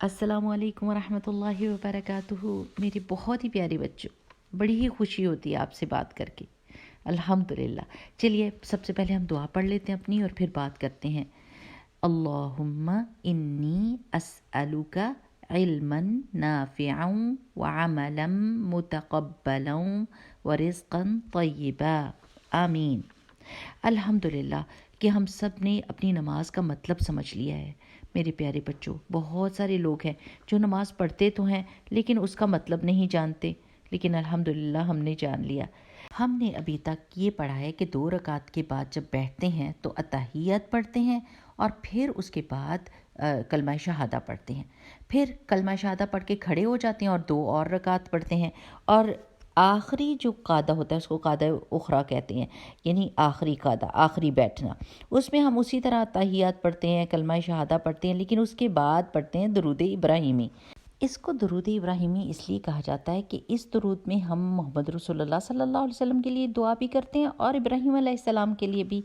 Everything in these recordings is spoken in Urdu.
السلام علیکم ورحمۃ اللہ وبرکاتہ۔ میرے بہت ہی پیارے بچوں، بڑی ہی خوشی ہوتی ہے آپ سے بات کر کے، الحمدللہ۔ چلیے سب سے پہلے ہم دعا پڑھ لیتے ہیں اپنی اور پھر بات کرتے ہیں۔ اللہم انی اسألک علما نافعا وعملا متقبلا ورزقا طیبا، آمین۔ الحمدللہ کہ ہم سب نے اپنی نماز کا مطلب سمجھ لیا ہے۔ میرے پیارے بچوں، بہت سارے لوگ ہیں جو نماز پڑھتے تو ہیں لیکن اس کا مطلب نہیں جانتے، لیکن الحمدللہ ہم نے جان لیا۔ ہم نے ابھی تک یہ پڑھا ہے کہ 2 رکعت کے بعد جب بیٹھتے ہیں تو اتحیات پڑھتے ہیں اور پھر اس کے بعد کلمہ شہادہ پڑھتے ہیں، پھر کلمہ شہادہ پڑھ کے کھڑے ہو جاتے ہیں اور 2 اور رکعت پڑھتے ہیں، اور آخری جو قعدہ ہوتا ہے اس کو قعدہ اخری کہتے ہیں، یعنی آخری قعدہ، آخری بیٹھنا، اس میں ہم اسی طرح تحیات پڑھتے ہیں، کلمہ شہادہ پڑھتے ہیں، لیکن اس کے بعد پڑھتے ہیں درود ابراہیمی۔ اس کو درود ابراہیمی اس لیے کہا جاتا ہے کہ اس درود میں ہم محمد رسول اللہ صلی اللہ علیہ وسلم کے لیے دعا بھی کرتے ہیں اور ابراہیم علیہ السلام کے لیے بھی،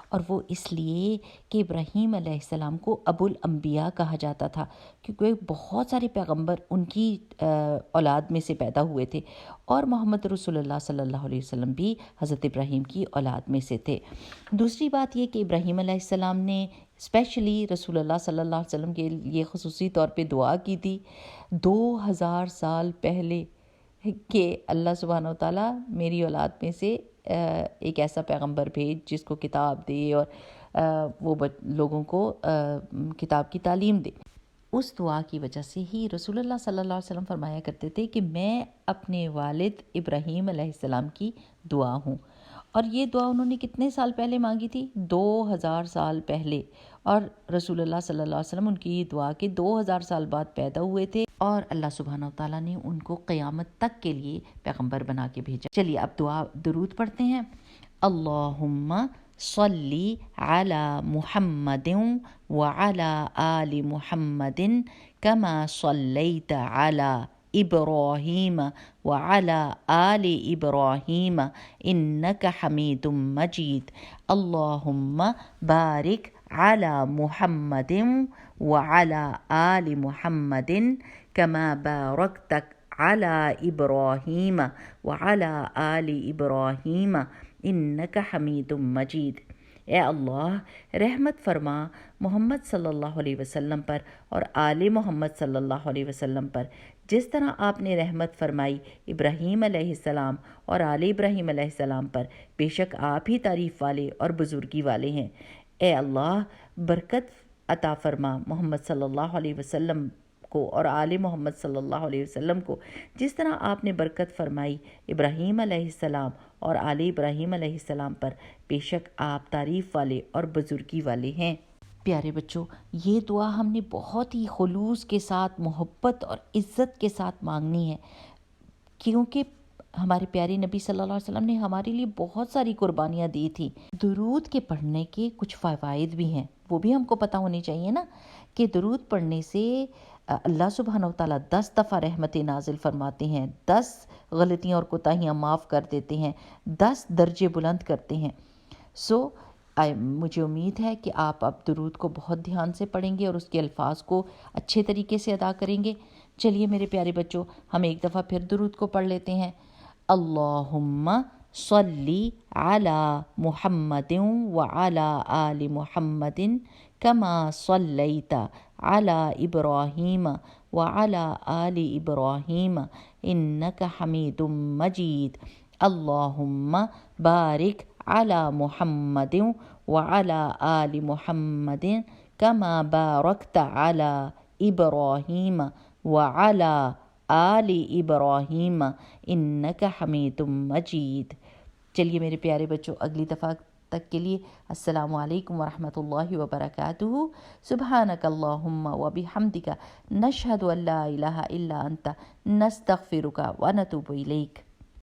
اور وہ اس لیے کہ ابراہیم علیہ السلام کو ابو الانبیاء کہا جاتا تھا، کیونکہ بہت سارے پیغمبر ان کی اولاد میں سے پیدا ہوئے تھے، اور محمد رسول اللہ صلی اللہ علیہ وسلم بھی حضرت ابراہیم کی اولاد میں سے تھے۔ دوسری بات یہ کہ ابراہیم علیہ السلام نے اسپیشلی رسول اللہ صلی اللہ علیہ وسلم کے لیے خصوصی طور پہ دعا کی تھی 2000 سال پہلے کہ اللہ سبحانہ و تعالیٰ میری اولاد میں سے ایک ایسا پیغمبر بھیج جس کو کتاب دے اور وہ لوگوں کو کتاب کی تعلیم دے۔ اس دعا کی وجہ سے ہی رسول اللہ صلی اللہ علیہ وسلم فرمایا کرتے تھے کہ میں اپنے والد ابراہیم علیہ السلام کی دعا ہوں، اور یہ دعا انہوں نے کتنے سال پہلے مانگی تھی؟ 2000 سال پہلے، اور رسول اللہ صلی اللہ علیہ وسلم ان کی دعا کے 2000 سال بعد پیدا ہوئے تھے، اور اللہ سبحانہ وتعالیٰ نے ان کو قیامت تک کے لیے پیغمبر بنا کے بھیجا۔ چلیے اب درود پڑھتے ہیں۔ اللہم صلی علی محمد وعلی آل محمد کما صلیت علی ابراہیم وعلی آل ابراہیم انک حمید مجید۔ اللہم بارک علی محمد وعلی آل محمد کما بارکت علی ابراہیم وعلی آل ابراہیم انک حمید مجید۔ اے اللہ رحمت فرما محمد صلی اللہ علیہ وسلم پر اور آل محمد صلی اللہ علیہ وسلم پر، جس طرح آپ نے رحمت فرمائی ابراہیم علیہ السلام اور آل ابراہیم علیہ السلام پر، بے شک آپ ہی تعریف والے اور بزرگی والے ہیں۔ اے اللہ برکت عطا فرما محمد صلی اللہ علیہ وسلم کو اور آل محمد صلی اللہ علیہ وسلم کو، جس طرح آپ نے برکت فرمائی ابراہیم علیہ السلام اور آل ابراہیم علیہ السلام پر، بے شک آپ تعریف والے اور بزرگی والے ہیں۔ پیارے بچوں، یہ دعا ہم نے بہت ہی خلوص کے ساتھ، محبت اور عزت کے ساتھ مانگنی ہے، کیونکہ ہمارے پیارے نبی صلی اللہ علیہ وسلم نے ہمارے لیے بہت ساری قربانیاں دی تھی۔ درود کے پڑھنے کے کچھ فوائد بھی ہیں، وہ بھی ہم کو پتہ ہونی چاہیے نا، کہ درود پڑھنے سے اللہ سبحانہ وتعالیٰ 10 دفعہ رحمت نازل فرماتے ہیں، 10 غلطیاں اور کوتاہیاں معاف کر دیتے ہیں، 10 درجے بلند کرتے ہیں۔ مجھے امید ہے کہ آپ اب درود کو بہت دھیان سے پڑھیں گے اور اس کے الفاظ کو اچھے طریقے سے ادا کریں گے۔ چلیے میرے پیارے بچوں، ہم ایک دفعہ پھر درود کو پڑھ لیتے ہیں۔ اللہم صلی علی محمد وعلی آل محمد کما صلیت علی ابراہیم وعلی آل ابراہیم انک حمید مجید۔ اللہم بارک علی محمد وعلی آل محمد کما بارکت علی ابراہیم وعلی آل ابراہیم انک حمید مجید۔ چلیے میرے پیارے بچوں، اگلی دفعہ تک کے لیے السلام علیکم ورحمۃ اللہ وبرکاتہ۔ سبحانک اللہم وبحمدک نشہد ان لا الہ الا انت نستغفرک ونتوب الیک۔